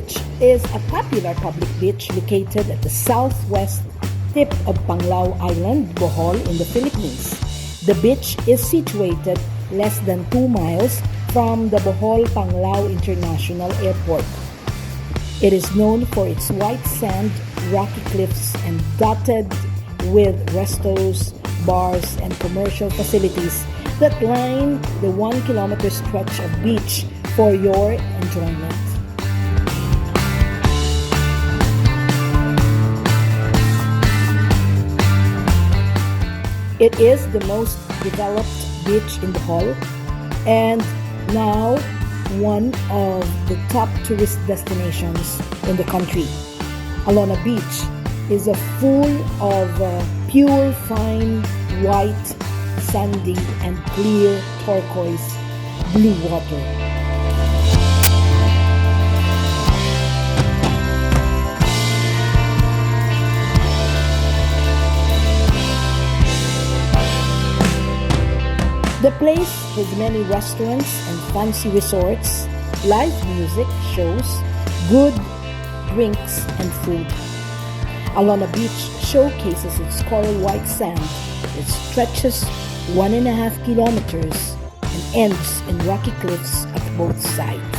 Beach is a popular public beach located at the southwest tip of Panglao Island, Bohol, in the Philippines. The beach is situated less than 2 miles from the Bohol Panglao International Airport. It is known for its white sand, rocky cliffs, and dotted with restos, bars, and commercial facilities that line the 1-kilometer stretch of beach for your enjoyment. It is the most developed beach in Bohol and now one of the top tourist destinations in the country. Alona Beach is full of pure fine white, sandy, and clear turquoise blue water. The place has many restaurants and fancy resorts, live music shows, good drinks, and food. Alona Beach showcases its coral white sand. It stretches 1.5 kilometers and ends in rocky cliffs at both sides.